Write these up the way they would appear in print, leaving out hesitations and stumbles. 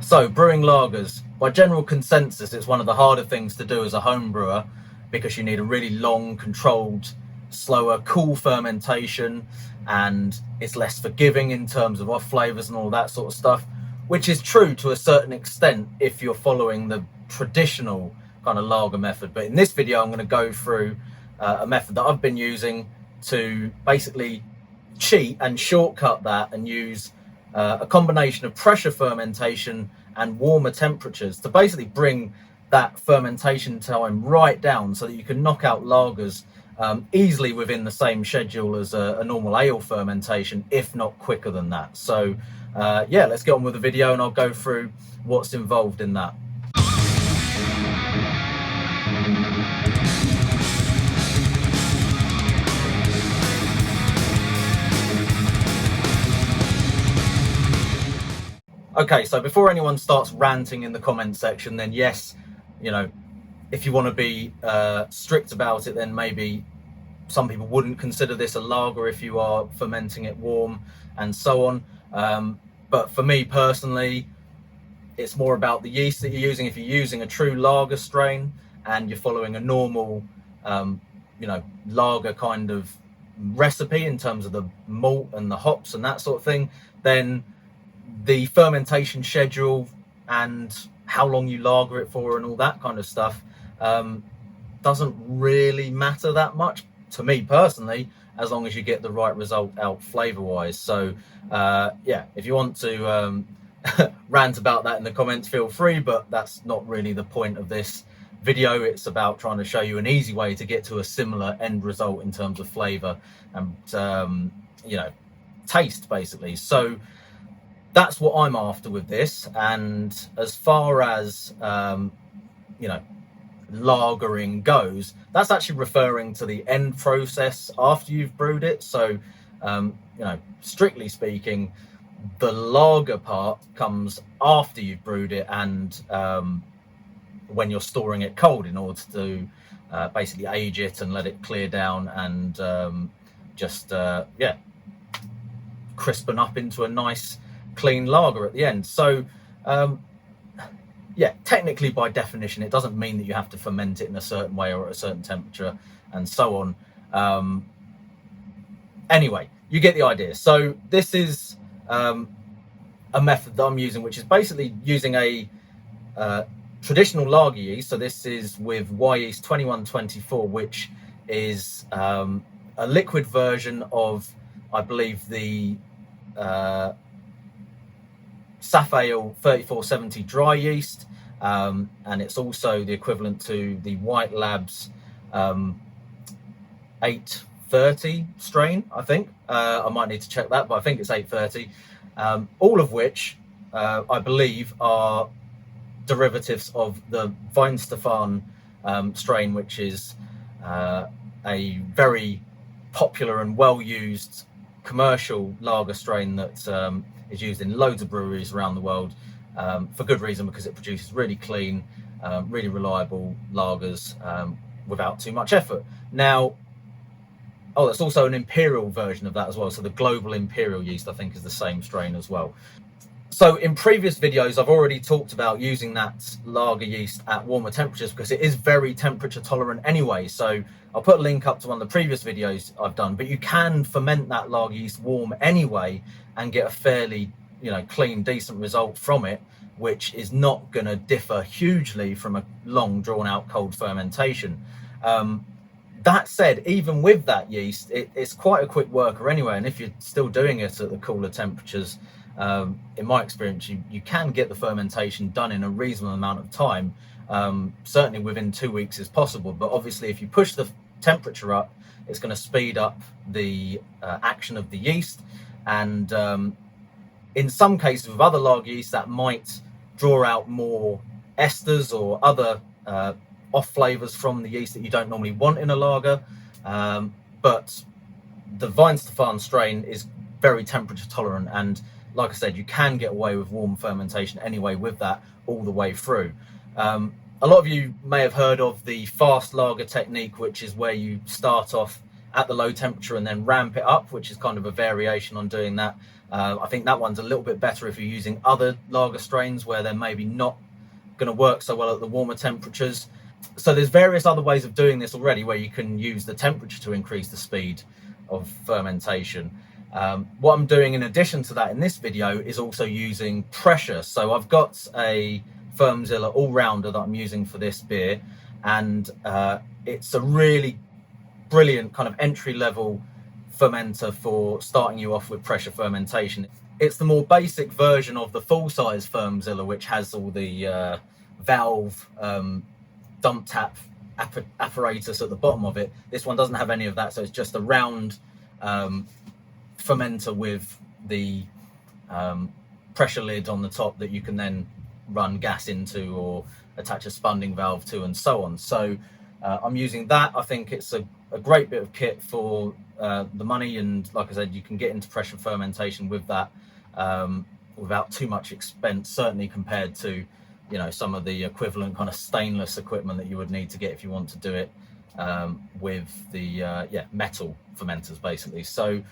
So, brewing lagers, by general consensus, it's one of the harder things to do as a home brewer because you need a really long, controlled, slower, cool fermentation, and it's less forgiving in terms of off flavors and all that sort of stuff, which is true to a certain extent if you're following the traditional kind of lager method. But in this video, I'm going to go through a method that I've been using to basically cheat and shortcut that and use a combination of pressure fermentation and warmer temperatures to basically bring that fermentation time right down so that you can knock out lagers easily within the same schedule as a normal ale fermentation, if not quicker than that. So yeah, let's get on with the video and I'll go through what's involved in that. Okay, so before anyone starts ranting in the comment section, then yes, you know, if you want to be strict about it, then maybe some people wouldn't consider this a lager if you are fermenting it warm and so on. But for me personally, it's more about the yeast that you're using. If you're using a true lager strain and you're following a normal, lager kind of recipe in terms of the malt and the hops and that sort of thing, then the fermentation schedule and how long you lager it for and all that kind of stuff doesn't really matter that much to me personally, as long as you get the right result out flavor wise. So yeah, if you want to rant about that in the comments, feel free, but that's not really the point of this video. It's about trying to show you an easy way to get to a similar end result in terms of flavor and taste basically. So that's what I'm after with this. And as far as lagering goes, that's actually referring to the end process after you've brewed it. So strictly speaking, the lager part comes after you've brewed it and when you're storing it cold in order to basically age it and let it clear down and crispen up into a nice clean lager at the end. So yeah, technically by definition it doesn't mean that you have to ferment it in a certain way or at a certain temperature and so on. Anyway, you get the idea. So this is a method that I'm using, which is basically using a traditional lager yeast. So this is with Yeast 2124, which is a liquid version of, I believe, the Safale 3470 dry yeast, and it's also the equivalent to the White Labs 830 strain, I think. I might need to check that, but I think it's 830. All of which I believe are derivatives of the Weihenstephan strain, which is a very popular and well-used commercial lager strain that is used in loads of breweries around the world for good reason, because it produces really clean, really reliable lagers without too much effort. Now, there's also an imperial version of that as well. So the global imperial yeast, I think, is the same strain as well. So in previous videos, I've already talked about using that lager yeast at warmer temperatures because it is very temperature tolerant anyway. So I'll put a link up to one of the previous videos I've done, but you can ferment that lager yeast warm anyway and get a fairly, clean, decent result from it, which is not going to differ hugely from a long drawn out cold fermentation. That said, even with that yeast, it's quite a quick worker anyway. And if you're still doing it at the cooler temperatures, in my experience, you can get the fermentation done in a reasonable amount of time. Certainly within 2 weeks is possible. But obviously, if you push the temperature up, it's going to speed up the action of the yeast. And in some cases, with other lager yeast, that might draw out more esters or other off flavors from the yeast that you don't normally want in a lager, but the Weihenstephan strain is very temperature tolerant, and like I said, you can get away with warm fermentation anyway with that all the way through. A lot of you may have heard of the fast lager technique, which is where you start off at the low temperature and then ramp it up, which is kind of a variation on doing that. I think that one's a little bit better if you're using other lager strains where they're maybe not going to work so well at the warmer temperatures. So there's various other ways of doing this already where you can use the temperature to increase the speed of fermentation. What I'm doing in addition to that in this video is also using pressure. So I've got a Fermzilla all-rounder that I'm using for this beer, and it's a really brilliant kind of entry-level fermenter for starting you off with pressure fermentation. It's the more basic version of the full-size Fermzilla, which has all the valve dump tap apparatus at the bottom of it. This one doesn't have any of that, so it's just a round fermenter with the pressure lid on the top that you can then run gas into or attach a spunding valve to, and so on. So I'm using that. I think it's a great bit of kit for the money, and like I said, you can get into pressure fermentation with that without too much expense, certainly compared to, you know, some of the equivalent kind of stainless equipment that you would need to get if you want to do it with the metal fermenters basically. So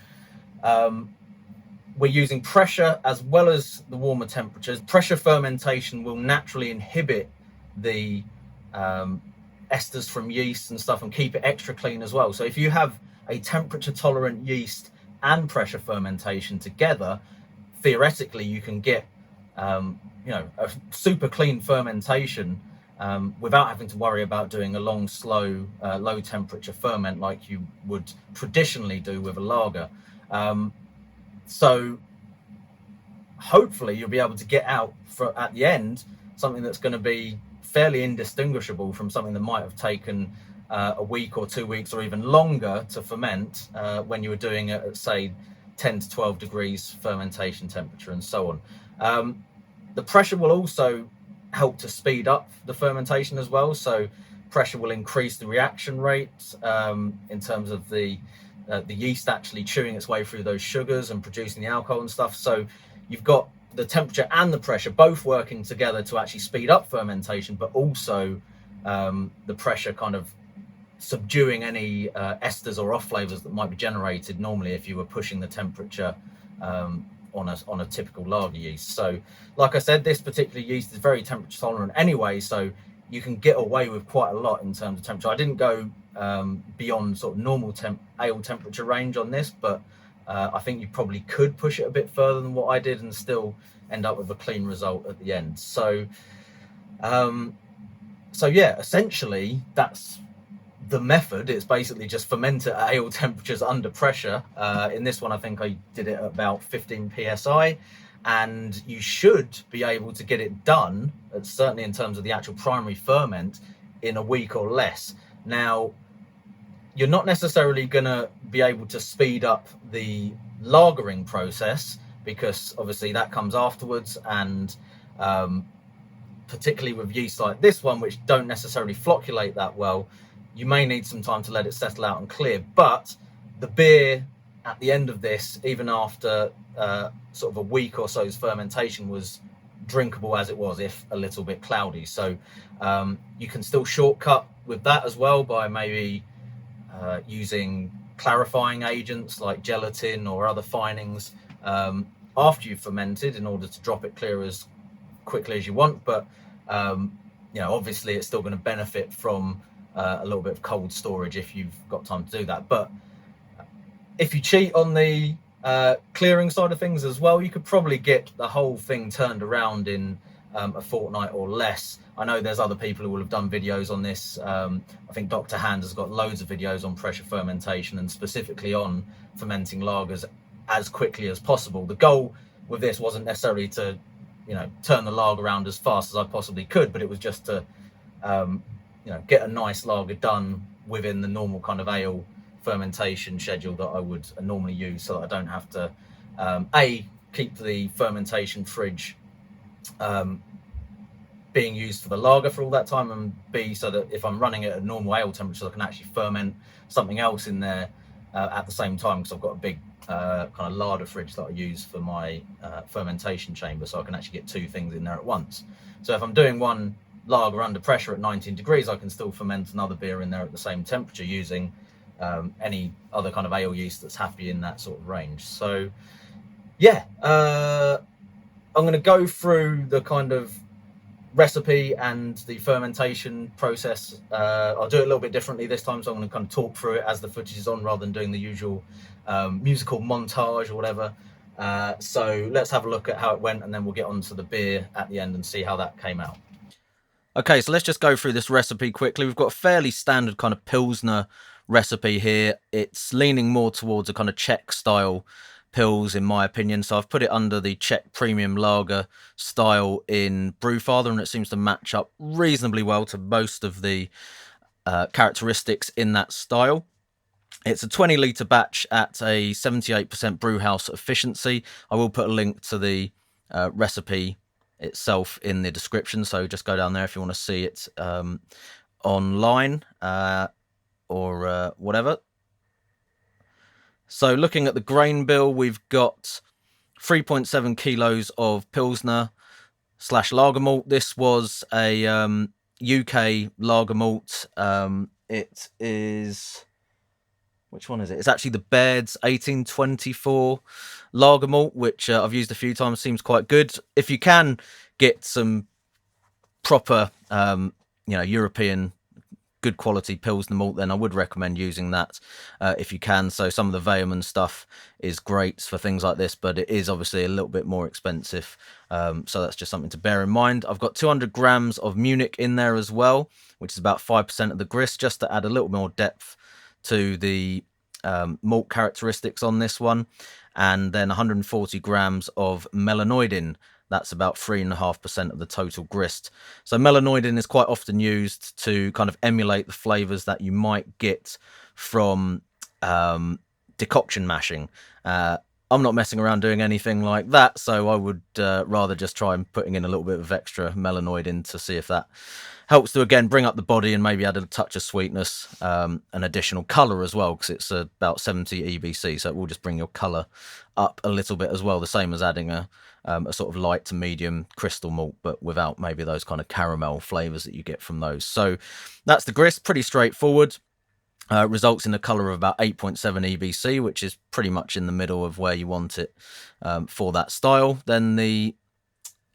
we're using pressure as well as the warmer temperatures. Pressure fermentation will naturally inhibit the esters from yeast and stuff and keep it extra clean as well. So if you have a temperature tolerant yeast and pressure fermentation together, theoretically you can get you know, a super clean fermentation without having to worry about doing a long, slow, low temperature ferment like you would traditionally do with a lager. So hopefully you'll be able to get out at the end something that's going to be fairly indistinguishable from something that might have taken a week or 2 weeks or even longer to ferment when you were doing it at, say, 10 to 12 degrees fermentation temperature and so on. The pressure will also help to speed up the fermentation as well. So pressure will increase the reaction rate in terms of the yeast actually chewing its way through those sugars and producing the alcohol and stuff. So you've got the temperature and the pressure both working together to actually speed up fermentation, but also the pressure kind of subduing any esters or off flavors that might be generated normally if you were pushing the temperature on a typical lager yeast. So like I said, this particular yeast is very temperature tolerant anyway, so you can get away with quite a lot in terms of temperature. I didn't go beyond sort of normal ale temperature range on this, but I think you probably could push it a bit further than what I did and still end up with a clean result at the end. So yeah, essentially that's the method. It's basically just ferment at ale temperatures under pressure. In this one, I think I did it at about 15 psi, and you should be able to get it done, certainly in terms of the actual primary ferment, in a week or less. Now, you're not necessarily going to be able to speed up the lagering process because obviously that comes afterwards, and particularly with yeast like this one, which don't necessarily flocculate that well, you may need some time to let it settle out and clear. But the beer at the end of this, even after sort of a week or so's fermentation, was drinkable as it was, if a little bit cloudy. So you can still shortcut with that as well by maybe using clarifying agents like gelatin or other finings after you've fermented in order to drop it clear as quickly as you want. But you know, obviously it's still going to benefit from a little bit of cold storage if you've got time to do that. But if you cheat on the clearing side of things as well, you could probably get the whole thing turned around in a fortnight or less. I know there's other people who will have done videos on this. I think Dr. Hand has got loads of videos on pressure fermentation and specifically on fermenting lagers as quickly as possible. The goal with this wasn't necessarily to, you know, turn the lager around as fast as I possibly could, but it was just to you know, get a nice lager done within the normal kind of ale fermentation schedule that I would normally use, so that I don't have to A, keep the fermentation fridge being used for the lager for all that time, and B, so that if I'm running it at normal ale temperature, I can actually ferment something else in there at the same time, because I've got a big kind of larder fridge that I use for my fermentation chamber, so I can actually get two things in there at once. So if I'm doing one lager under pressure at 19 degrees, I can still ferment another beer in there at the same temperature using any other kind of ale yeast that's happy in that sort of range. So Yeah, I'm going to go through the kind of recipe and the fermentation process. I'll do it a little bit differently this time, so I'm going to kind of talk through it as the footage is on rather than doing the usual musical montage or whatever. So let's have a look at how it went, and then we'll get on to the beer at the end and see how that came out. Okay, so let's just go through this recipe quickly. We've got a fairly standard kind of pilsner recipe here. It's leaning more towards a kind of Czech style pills, in my opinion. So I've put it under the Czech premium lager style in Brewfather, and it seems to match up reasonably well to most of the characteristics in that style. It's a 20-litre batch at a 78% brewhouse efficiency. I will put a link to the recipe itself in the description, so just go down there if you want to see it online or whatever. So looking at the grain bill, we've got 3.7 kilos of pilsner / lager malt. This was a UK lager malt. It is... which one is it? It's actually the Baird's 1824 lager malt, which I've used a few times. Seems quite good. If you can get some proper, European good quality pilsner malt, then I would recommend using that if you can. So some of the Vehemen stuff is great for things like this, but it is obviously a little bit more expensive. So that's just something to bear in mind. I've got 200 grams of Munich in there as well, which is about 5% of the grist, just to add a little more depth to the malt characteristics on this one. And then 140 grams of melanoidin. That's about 3.5% of the total grist. So melanoidin is quite often used to kind of emulate the flavors that you might get from decoction mashing. I'm not messing around doing anything like that, so I would rather just try and putting in a little bit of extra melanoidin to see if that helps to, again, bring up the body and maybe add a touch of sweetness, an additional colour as well, because it's about 70 EBC, so it will just bring your colour up a little bit as well, the same as adding a sort of light to medium crystal malt, but without maybe those kind of caramel flavours that you get from those. So that's the grist, pretty straightforward. Results in a colour of about 8.7 EBC, which is pretty much in the middle of where you want it for that style. Then the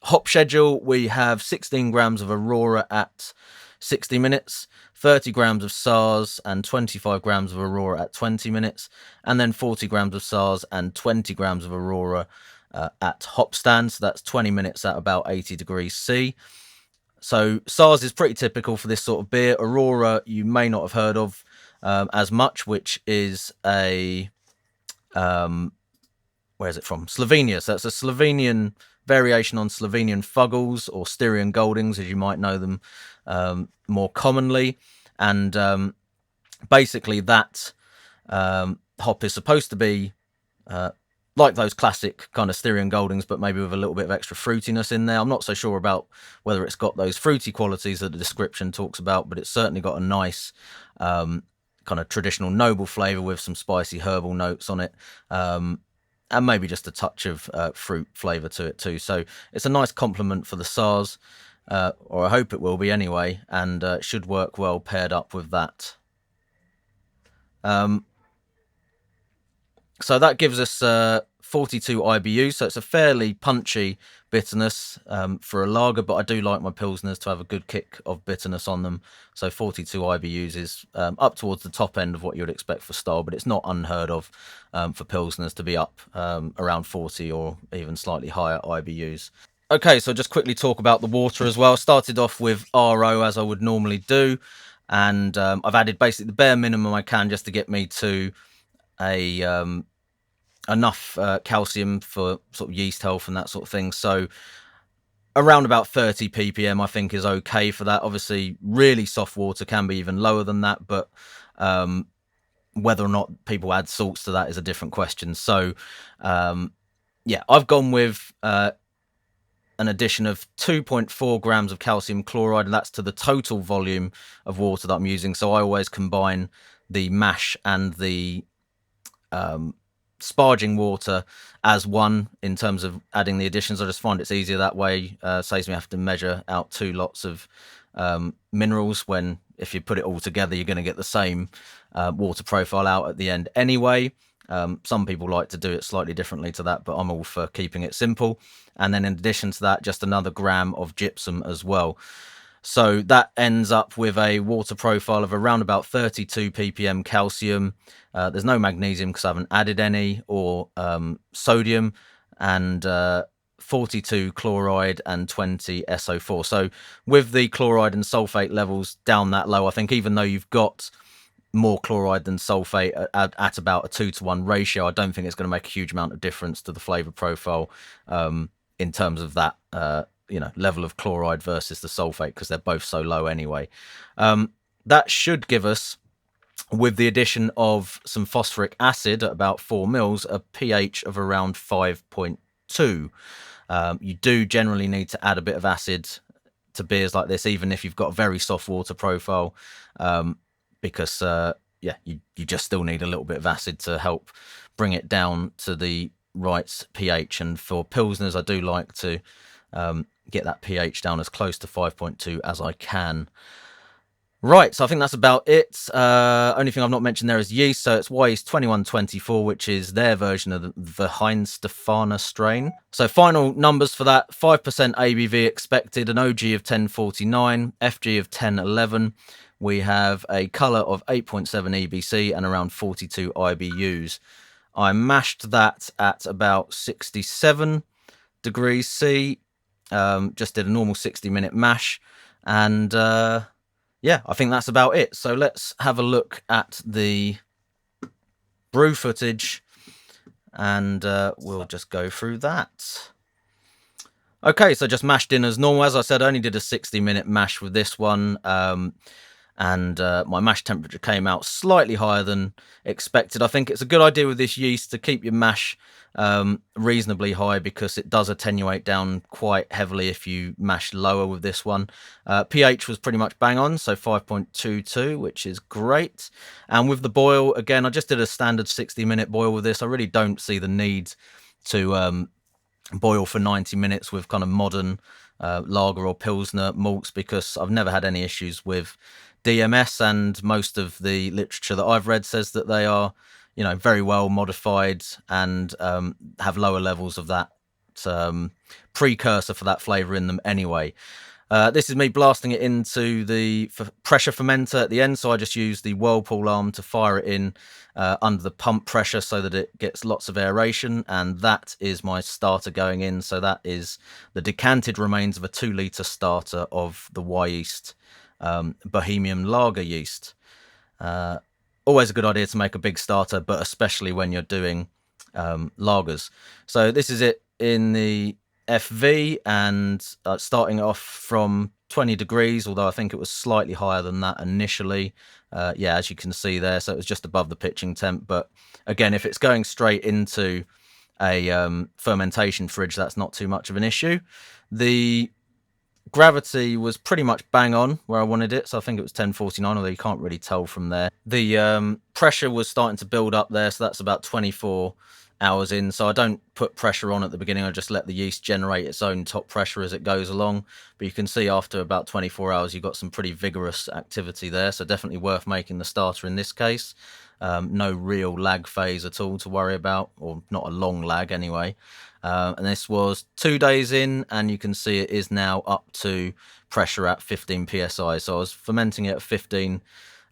hop schedule, we have 16 grams of Aurora at 60 minutes, 30 grams of SARS and 25 grams of Aurora at 20 minutes, and then 40 grams of SARS and 20 grams of Aurora at hop stand. So that's 20 minutes at about 80 degrees C. So SARS is pretty typical for this sort of beer. Aurora, you may not have heard of as much, which is a... where is it from? Slovenia. So it's a Slovenian variation on Slovenian Fuggles, or Styrian Goldings, as you might know them more commonly. And basically that hop is supposed to be like those classic kind of Styrian Goldings, but maybe with a little bit of extra fruitiness in there. I'm not so sure about whether it's got those fruity qualities that the description talks about, but it's certainly got a nice kind of traditional noble flavour with some spicy herbal notes on it. And maybe just a touch of fruit flavour to it too. So it's a nice complement for the SARS, or I hope it will be anyway, and should work well paired up with that. So that gives us 42 IBUs, so it's a fairly punchy bitterness for a lager, but I do like my pilsners to have a good kick of bitterness on them. So 42 IBUs is up towards the top end of what you would expect for style, but it's not unheard of for pilsners to be up around 40 or even slightly higher IBUs. Okay, so just quickly talk about the water as well. Started off with RO as I would normally do, and I've added basically the bare minimum I can just to get me to a enough calcium for sort of yeast health and that sort of thing. So around about 30 ppm I think is okay for that. Obviously really soft water can be even lower than that, but whether or not people add salts to that is a different question. So yeah, I've gone with an addition of 2.4 grams of calcium chloride, and that's to the total volume of water that I'm using. So I always combine the mash and the sparging water as one in terms of adding the additions. I just find it's easier that way. Saves me having to measure out two lots of minerals, when if you put it all together you're going to get the same water profile out at the end anyway. Some people like to do it slightly differently to that, but I'm all for keeping it simple. And then in addition to that, just another gram of gypsum as well. So that ends up with a water profile of around about 32 ppm calcium. There's no magnesium because I haven't added any, or sodium, and 42 chloride and 20 SO4. So with the chloride and sulfate levels down that low, I think even though you've got more chloride than sulfate at about a 2-to-1 ratio, I don't think it's going to make a huge amount of difference to the flavor profile in terms of that level of chloride versus the sulfate, because they're both so low anyway. That should give us, with the addition of some phosphoric acid at about 4 mils, a pH of around 5.2. You do generally need to add a bit of acid to beers like this, even if you've got a very soft water profile, because you just still need a little bit of acid to help bring it down to the right pH. And for pilsners, I do like to get that pH down as close to 5.2 as I can. Right, so I think that's about it. Only thing I've not mentioned there is yeast. So it's Yeast 2124, which is their version of the Heinz-Stefana strain. So final numbers for that: 5% ABV expected, an OG of 1049, FG of 1011. We have a colour of 8.7 EBC and around 42 IBUs. I mashed that at about 67 degrees C. Just did a normal 60-minute mash, and I think that's about it. So let's have a look at the brew footage, and we'll just go through that. Okay, so just mashed in as normal. As I said, I only did a 60-minute mash with this one, and my mash temperature came out slightly higher than expected. I think it's a good idea with this yeast to keep your mash reasonably high, because it does attenuate down quite heavily if you mash lower with this one. pH was pretty much bang on, so 5.22, which is great. And with the boil, again, I just did a standard 60-minute boil with this. I really don't see the need to boil for 90 minutes with kind of modern lager or pilsner malts, because I've never had any issues with DMS, and most of the literature that I've read says that they are, very well modified and have lower levels of that precursor for that flavour in them anyway. This is me blasting it into the pressure fermenter at the end, so I just use the whirlpool arm to fire it in under the pump pressure so that it gets lots of aeration, and that is my starter going in. So that is the decanted remains of a 2-litre starter of the Yeast Bohemian Lager yeast. Always a good idea to make a big starter, but especially when you're doing lagers. So this is it in the FV, and starting off from 20 degrees, although I think it was slightly higher than that initially. As you can see there, so it was just above the pitching temp. But again, if it's going straight into a fermentation fridge, that's not too much of an issue. The gravity was pretty much bang on where I wanted it, so I think it was 1049, although you can't really tell from there. The pressure was starting to build up there, so that's about 24 hours in. So I don't put pressure on at the beginning, I just let the yeast generate its own top pressure as it goes along. But you can see after about 24 hours you've got some pretty vigorous activity there, so definitely worth making the starter in this case. No real lag phase at all to worry about, or not a long lag anyway. And this was 2 days in, and you can see it is now up to pressure at 15 psi. So I was fermenting it at 15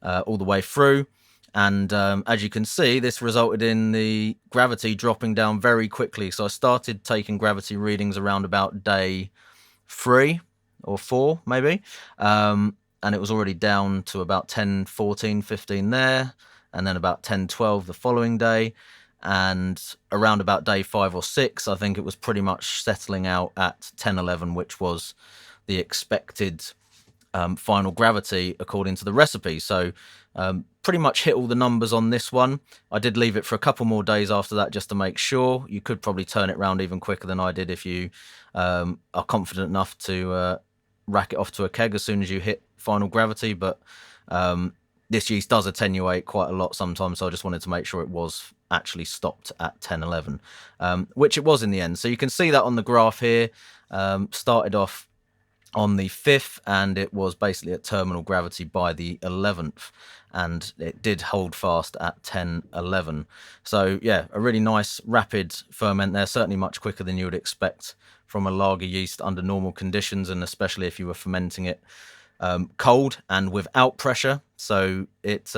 all the way through. And as you can see, this resulted in the gravity dropping down very quickly. So I started taking gravity readings around about day 3 or 4 maybe. And it was already down to about 10, 14, 15 there. And then about 10, 12 the following day. And around about day 5 or 6, I think it was pretty much settling out at 10, 11, which was the expected final gravity according to the recipe. So pretty much hit all the numbers on this one. I did leave it for a couple more days after that just to make sure. You could probably turn it around even quicker than I did if you are confident enough to rack it off to a keg as soon as you hit final gravity. But this yeast does attenuate quite a lot sometimes, so I just wanted to make sure it was actually stopped at 10, 11, which it was in the end. So you can see that on the graph here. Started off on the 5th, and it was basically at terminal gravity by the 11th, and it did hold fast at 10:11. So yeah, a really nice rapid ferment there, certainly much quicker than you would expect from a lager yeast under normal conditions, and especially if you were fermenting it cold and without pressure. So it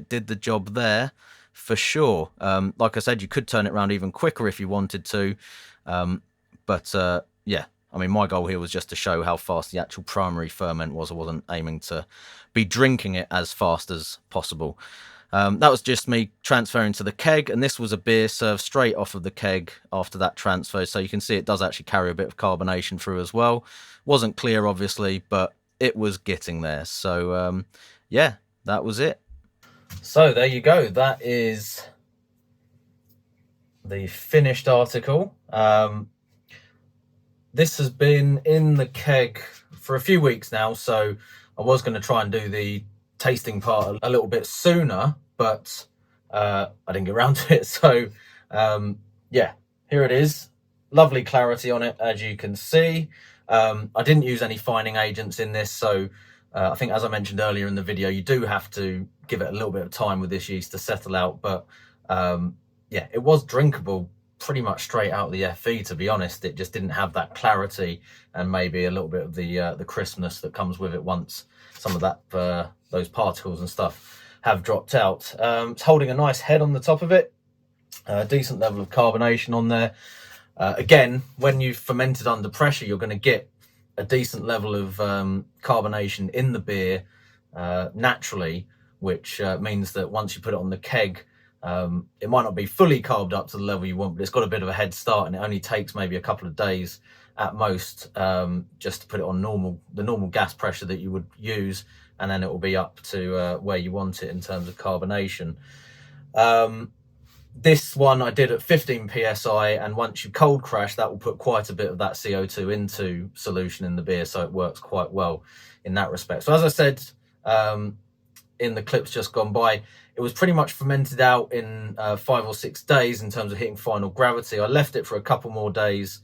did the job there for sure. Like I said, you could turn it around even quicker if you wanted to, but yeah, I mean, my goal here was just to show how fast the actual primary ferment was. I wasn't aiming to be drinking it as fast as possible. That was just me transferring to the keg, and this was a beer served straight off of the keg after that transfer. So you can see it does actually carry a bit of carbonation through as well. Wasn't clear, obviously, but it was getting there. So yeah, that was it. So there you go. That is the finished article. This has been in the keg for a few weeks now, so I was going to try and do the tasting part a little bit sooner, but I didn't get around to it. So yeah, here it is. Lovely clarity on it, as you can see. I didn't use any fining agents in this, so I think, as I mentioned earlier in the video, you do have to give it a little bit of time with this yeast to settle out. But yeah, it was drinkable pretty much straight out of the FE, to be honest. It just didn't have that clarity and maybe a little bit of the crispness that comes with it once some of that those particles and stuff have dropped out. It's holding a nice head on the top of it, a decent level of carbonation on there. Again, when you've fermented under pressure, you're going to get a decent level of carbonation in the beer naturally, which means that once you put it on the keg, it might not be fully carved up to the level you want, but it's got a bit of a head start, and it only takes maybe a couple of days at most just to put it on the normal gas pressure that you would use, and then it will be up to where you want it in terms of carbonation. This one I did at 15 psi, and once you cold crash, that will put quite a bit of that CO2 into solution in the beer, so it works quite well in that respect. So as I said in the clips just gone by, it was pretty much fermented out in 5 or 6 days in terms of hitting final gravity. I left it for a couple more days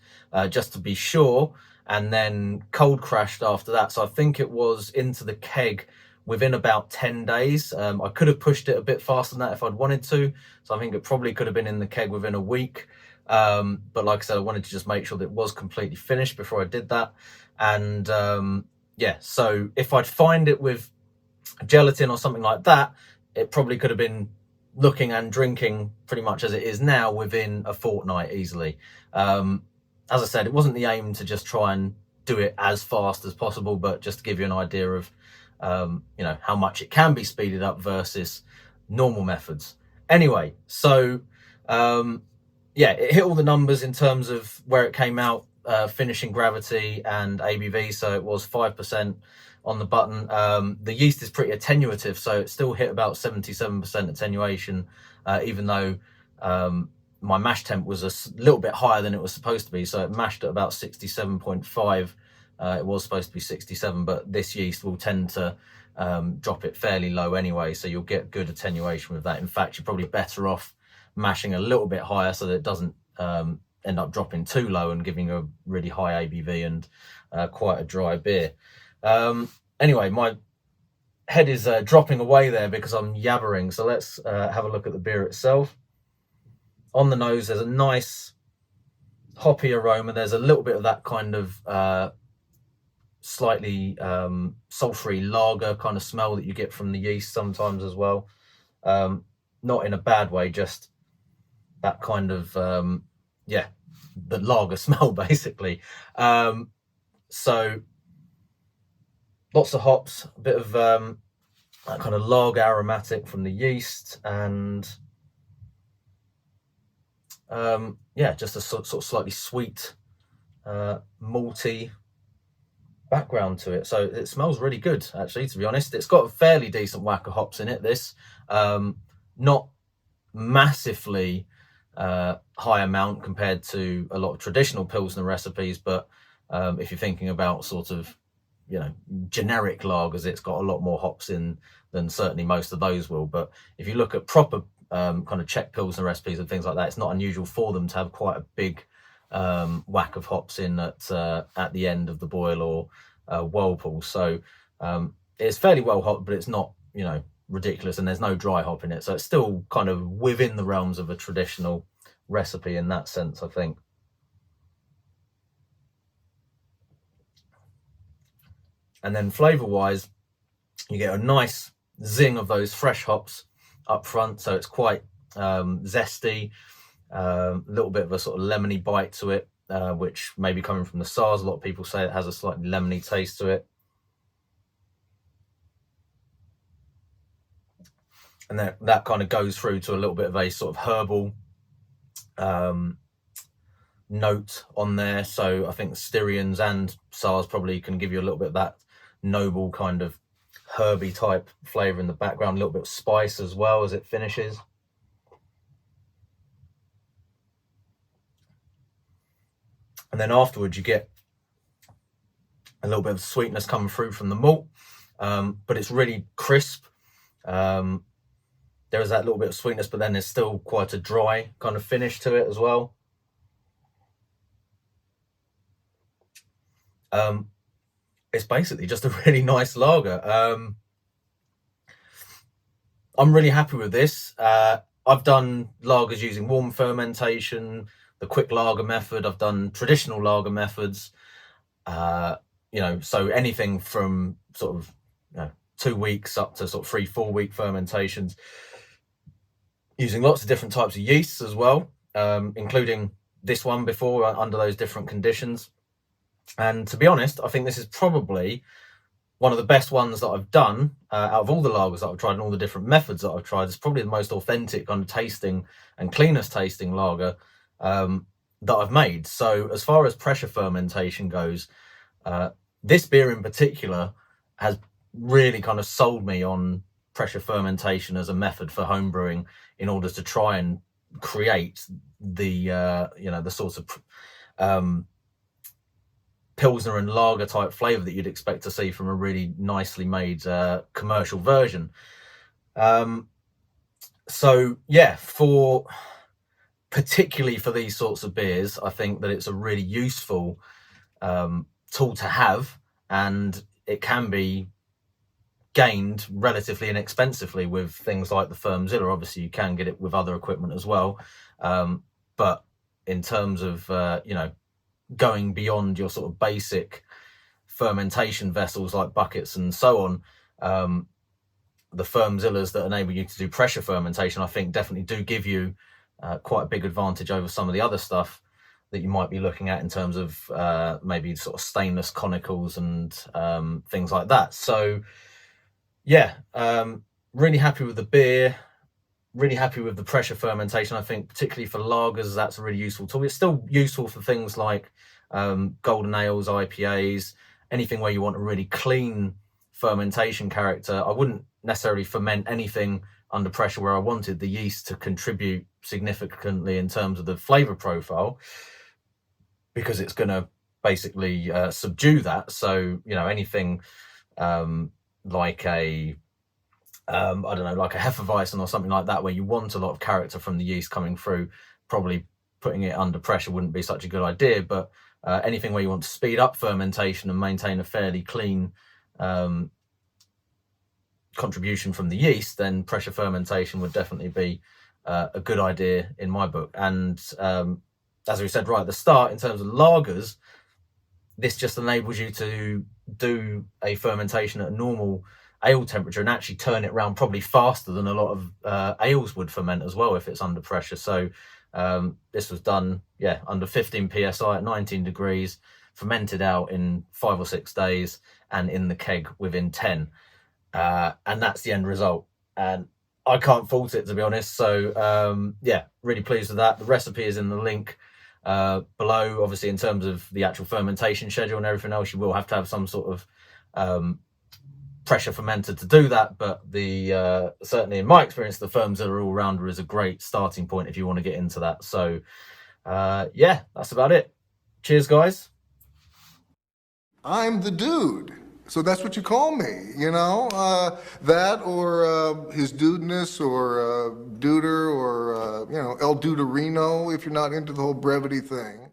just to be sure, and then cold crashed after that. So I think it was into the keg within about 10 days. I could have pushed it a bit faster than that if I'd wanted to. So I think it probably could have been in the keg within a week. But like I said, I wanted to just make sure that it was completely finished before I did that. And yeah, so if I'd find it with gelatin or something like that, it probably could have been looking and drinking pretty much as it is now within a fortnight easily. As I said, it wasn't the aim to just try and do it as fast as possible, but just to give you an idea of you know, how much it can be speeded up versus normal methods. Anyway, so yeah, it hit all the numbers in terms of where it came out, finishing gravity and ABV. So it was 5% on the button. The yeast is pretty attenuative, so it still hit about 77% attenuation, even though my mash temp was a little bit higher than it was supposed to be. So it mashed at about 67.5. It was supposed to be 67, but this yeast will tend to drop it fairly low anyway, so you'll get good attenuation with that. In fact, you're probably better off mashing a little bit higher so that it doesn't end up dropping too low and giving a really high ABV and quite a dry beer. Anyway, my head is dropping away there because I'm yabbering, so let's have a look at the beer itself. On the nose, there's a nice hoppy aroma. There's a little bit of that kind of slightly sulfury lager kind of smell that you get from the yeast sometimes as well. Not in a bad way, just that kind of yeah, the lager smell basically. So lots of hops, a bit of that kind of lager aromatic from the yeast, and yeah, just a sort of slightly sweet malty background to it. So it smells really good, actually, to be honest. It's got a fairly decent whack of hops in it, this. Not massively high amount compared to a lot of traditional pilsner recipes, but if you're thinking about sort of, you know, generic lagers, it's got a lot more hops in than certainly most of those will. But if you look at proper kind of Czech pilsner recipes and things like that, it's not unusual for them to have quite a big whack of hops in at the end of the boil, or whirlpool. So it's fairly well hopped, but it's not, you know, ridiculous, and there's no dry hop in it. So it's still kind of within the realms of a traditional recipe in that sense, I think. And then flavor wise, you get a nice zing of those fresh hops up front. So it's quite zesty, a little bit of a sort of lemony bite to it, which may be coming from the SARS. A lot of people say it has a slightly lemony taste to it. And that kind of goes through to a little bit of a sort of herbal note on there. So I think Styrians and SARS probably can give you a little bit of that noble kind of herby type flavor in the background, a little bit of spice as well as it finishes. And then afterwards you get a little bit of sweetness coming through from the malt, but it's really crisp. There is that little bit of sweetness, but then there's still quite a dry kind of finish to it as well. It's basically just a really nice lager. I'm really happy with this. I've done lagers using warm fermentation, the quick lager method. I've done traditional lager methods. You know, so anything from sort of 2 weeks up to sort of 3-4 week fermentations, using lots of different types of yeasts as well, including this one before under those different conditions. And to be honest, I think this is probably one of the best ones that I've done out of all the lagers that I've tried and all the different methods that I've tried. It's probably the most authentic kind of tasting and cleanest tasting lager that I've made. So as far as pressure fermentation goes, this beer in particular has really kind of sold me on pressure fermentation as a method for homebrewing in order to try and create the the sorts of pilsner and lager type flavor that you'd expect to see from a really nicely made commercial version. So yeah, particularly for these sorts of beers, I think that it's a really useful tool to have, and it can be gained relatively inexpensively with things like the Fermzilla. Obviously you can get it with other equipment as well, but in terms of going beyond your sort of basic fermentation vessels like buckets and so on, the Fermzillas that enable you to do pressure fermentation, I think definitely do give you quite a big advantage over some of the other stuff that you might be looking at in terms of maybe sort of stainless conicals and things like that. So yeah, really happy with the beer, really happy with the pressure fermentation. I think particularly for lagers, that's a really useful tool. It's still useful for things like golden ales, IPAs, anything where you want a really clean fermentation character. I wouldn't necessarily ferment anything under pressure where I wanted the yeast to contribute significantly in terms of the flavor profile, because it's going to basically subdue that. So, anything like a I don't know, like a Hefeweizen or something like that, where you want a lot of character from the yeast coming through, probably putting it under pressure wouldn't be such a good idea. But anything where you want to speed up fermentation and maintain a fairly clean contribution from the yeast, then pressure fermentation would definitely be a good idea in my book. And as we said right at the start, in terms of lagers, this just enables you to do a fermentation at a normal ale temperature and actually turn it around probably faster than a lot of ales would ferment as well if it's under pressure. So this was done under 15 psi at 19 degrees, fermented out in 5 or 6 days, and in the keg within 10, and that's the end result, and I can't fault it, to be honest. So really pleased with that. The recipe is in the link below. Obviously, in terms of the actual fermentation schedule and everything else, you will have to have some sort of pressure fermenter to do that, but the certainly in my experience, the Fermzilla all-rounder is a great starting point if you want to get into that. So that's about it. Cheers, guys. I'm the dude, so that's what you call me, that or his dudeness, or duder, or El Duderino if you're not into the whole brevity thing.